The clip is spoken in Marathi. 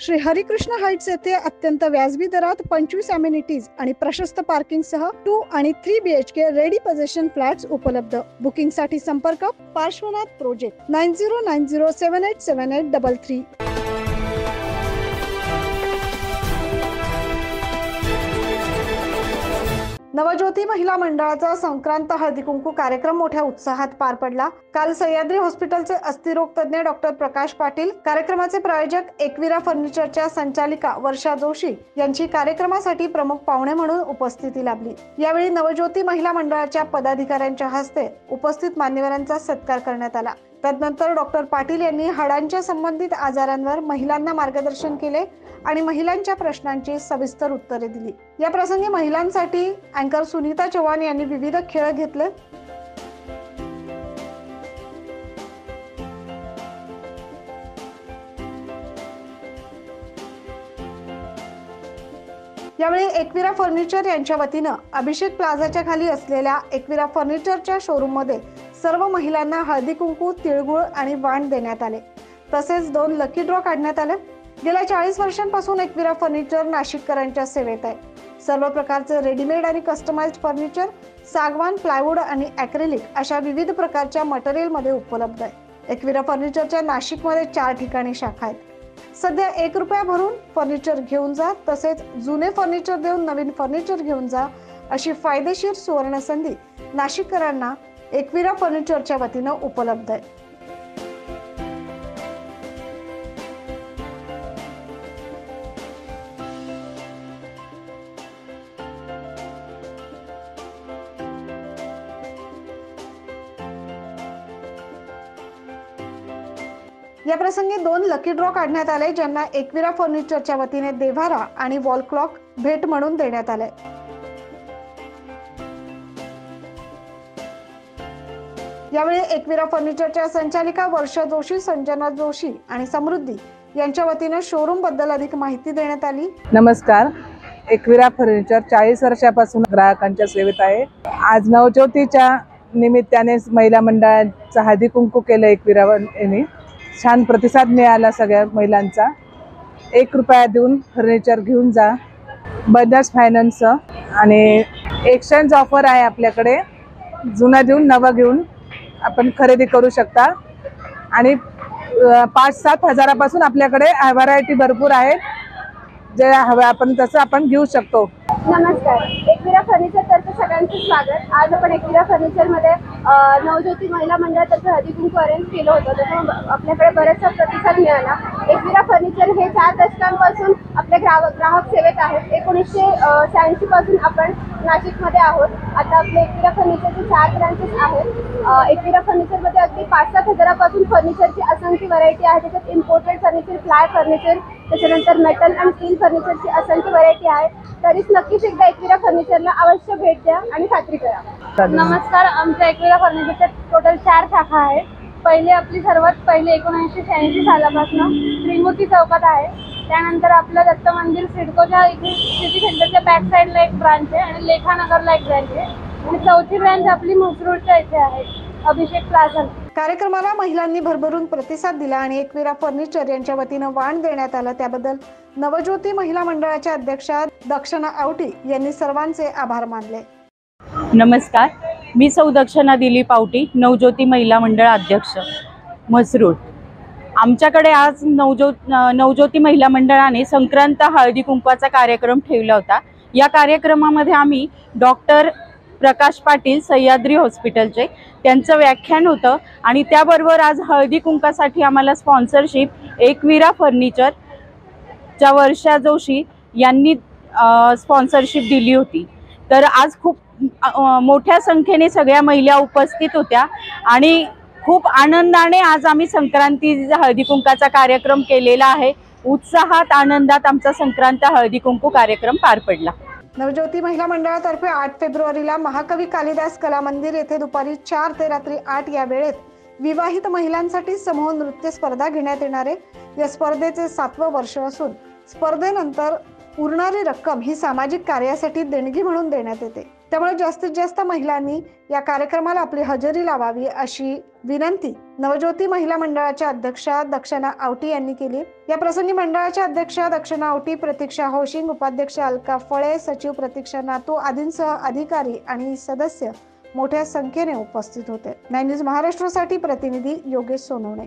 श्री हरिकृष्ण हाइट्स येथे अत्यंत व्याजबी दरात 25 अमेनिटीज आणि प्रशस्त पार्किंग सह 2 आणि 3 BHK रेडी पोझिशन फ्लॅट्स उपलब्ध। बुकिंग साठी संपर्क पार्श्वनाथ प्रोजेक्ट 9090787833। नवज्योती महिला मंडळाचा संक्रांत हळदी कुंकू कार्यक्रम मोठ्या उत्साहात पार पडला। काल सह्याद्री हॉस्पिटलचे अस्थिरोग तज्ञ डॉक्टर प्रकाश पाटील, कार्यक्रमाचे प्रायोजक एकविरा फर्निचरच्या संचालिका वर्षा जोशी यांची कार्यक्रमासाठी प्रमुख पाहुणे म्हणून उपस्थिती लाभली। यावेळी नवज्योती महिला मंडळाच्या पदाधिकाऱ्यांच्या हस्ते उपस्थित मान्यवरांचा सत्कार करण्यात आला। तदनंतर डॉक्टर पाटील यांनी हाडांच्या संबंधित आजारांवर महिलांना मार्गदर्शन केले आणि महिलांच्या प्रश्नांची सविस्तर उत्तरे दिली। या प्रसंगी महिलांसाठी अँकर सुनीता चव्हाण यांनी विविध खेळ घेतले। यावेळी एकविरा फर्निचर यांच्या वतीनं अभिषेक प्लाझाच्या खाली असलेल्या एकविरा फर्निचरच्या शोरूम मध्ये सर्व महिलांना हळदी कुंकू, तिळगुळ आणि वाण देण्यात आले। तसेच 2 लकी ड्रॉ काढण्यात आले। गेल्या 40 वर्षांपासून एकविरा फर्निचर नाशिककरांच्या सेवेत आहे। सर्व प्रकारचे रेडीमेड आणि कस्टमाइज्ड फर्निचर सागवान, प्लायवूड आणि ॲक्रेलिक अशा विविध प्रकारच्या मटेरियल मध्ये उपलब्ध आहे। एकविरा फर्निचरच्या नाशिकमध्ये 4 ठिकाणी शाखा आहेत। सध्या 1 रुपया भरून फर्निचर घेऊन जा, तसेच जुने फर्निचर देऊन नवीन फर्निचर घेऊन जा अशी फायदेशीर सुवर्ण संधी नाशिककरांना एकविरा फर्निचरच्या वतीनं उपलब्ध आहे। या प्रसंगी 2 लकी ड्रॉ काढण्यात आले, ज्यांना एकविरा फर्निचरच्या वतीने देव्हारा आणि वॉल क्लॉक भेट म्हणून देण्यात आले। यावेळी एकविरा फर्निचरच्या संचालिका वर्षा जोशी, संजना जोशी आणि समृद्धी यांच्या वतीने शोरूम बद्दल अधिक माहिती देण्यात आली। नमस्कार, एकविरा फर्निचर 40 वर्षापासून ग्राहकांच्या सेवेत आहे। आज नवज्योतीच्या निमित्ताने महिला मंडळाचा हळदी कुंकू केलं एकविरा यांनी। छान प्रतिसाद मिळाला सगळ्या महिलांचा। 1 रुपया देऊन फर्निचर घेऊन जा, बजाज फायनान्स आणि एक्सचेंज ऑफर आहे आपल्याकडे। जुना देऊन नवा घेऊन आपण खरेदी करू शकता आणि 5-7 हजारापासून आपल्याकडे व्हरायटी भरपूर आहे। जे हवे आपण तसं आपण घेऊ शकतो। नमस्कार, एकविरा फर्निचर तर्फे सगळ्यांचं स्वागत। आज आपण एकविरा फर्निचर मध्ये नवज्योती महिला मंडळातर्फे हळदी कुंकू अरेंज केलं होतं, त्यामुळे आपल्याकडे बरेचसा प्रतिसाद मिळाला। एकविरा फर्निचर हे 4 दशकांपासून आपल्या ग्राहक सेवेत आहेत। 1986 पासून आपण नाशिकमध्ये आहोत। आता आपले एकविरा फर्निचरचे 4 ब्रांचेस आहेत। एकविरा फर्निचरमध्ये अगदी 5-7 हजारापासून फर्निचरची असंख्य व्हरायटी आहे। त्याच्यात इम्पोर्टेड फर्निचर, फ्लाय फर्निचर, त्याच्यानंतर मेटल आणि स्टील फर्निचरची असंख्य व्हरायटी आहे। तरीच नक्कीच एकदा एकविरा फर्निचरला अवश्य भेट द्या आणि खात्री करा। नमस्कार, आमच्या एकविरा फर्निचरच्या टोटल 4 शाखा आहेत। आपली सर्वात पहिले 1986 सालापासून त्रिमूर्ती चौकात आहे। त्यानंतर आपलं दत्त मंदिर सिडकोच्या इथे सिटी सेंटरच्या बॅक साईडला एक ब्रांच आहे आणि लेखानगरला एक ब्रांच आहे आणि 4थी ब्रांच आपली म्हसरूडच्या इथे आहे, अभिषेक प्लाझा। कार्यक्रमाला महिलांनी भरभरून प्रतिसाद दिला आणि एकविरा फर्निचर यांच्या वतीनं वाण देण्यात आलं। त्याबद्दल नवज्योती महिला मंडळाच्या अध्यक्षा दक्षिणा आवटी यांनी सर्वांचे आभार मानले। नमस्कार, मी सौ दक्षिणा दिलीप आवटी, नवज्योती महिला मंडळ अध्यक्ष, म्हसरूड। आमच्याकडे आज नवज्योती महिला मंडळाने संक्रांत हळदी कुंकवाचा कार्यक्रम ठेवला होता। या कार्यक्रमामध्ये आम्ही डॉक्टर प्रकाश पाटील, सह्याद्री हॉस्पिटलचे, त्यांचं व्याख्यान होतं आणि त्याबरोबर आज हळदी कुंकासाठी आम्हाला स्पॉन्सरशिप एकविरा फर्निचर च्या वर्षा जोशी यांनी स्पॉन्सरशिप दिली होती। तर आज खूप मोठ्या संख्येने सगळ्या महिला उपस्थित होत्या आणि खूप आनंदाने आज आम्ही संक्रांती हळदी कुंकाचा कार्यक्रम केलेला आहे। उत्साहात, आनंदात आमचा संक्रांत हळदी कुंकू कार्यक्रम पार पडला। नवज्योती महिला मंडळातर्फे 8 फेब्रुवारीला महाकवी कालिदास कला मंदिर येथे दुपारी 4 ते रात्री 8 या वेळेत विवाहित महिलांसाठी समूह नृत्य स्पर्धा घेण्यात येणार आहे। या स्पर्धेचे 7वं वर्ष असून स्पर्धेनंतर उरणारी रक्कम ही सामाजिक कार्यासाठी देणगी म्हणून देण्यात येते। त्यामुळे जास्तीत जास्त महिलांनी या कार्यक्रमाला आपली हजेरी लावावी अशी विनंती नवज्योती महिला मंडळाच्या अध्यक्षा दक्षिणा आवटी यांनी केली। या प्रसंगी मंडळाच्या अध्यक्षा दक्षिणा आवटी, प्रतीक्षा होशिंग, उपाध्यक्ष अलका फळे, सचिव प्रतीक्षा नातू आदींसह अधिकारी आणि सदस्य मोठ्या संख्येने उपस्थित होते। 9 न्यूज महाराष्ट्रासाठी प्रतिनिधी योगेश सोनवणे।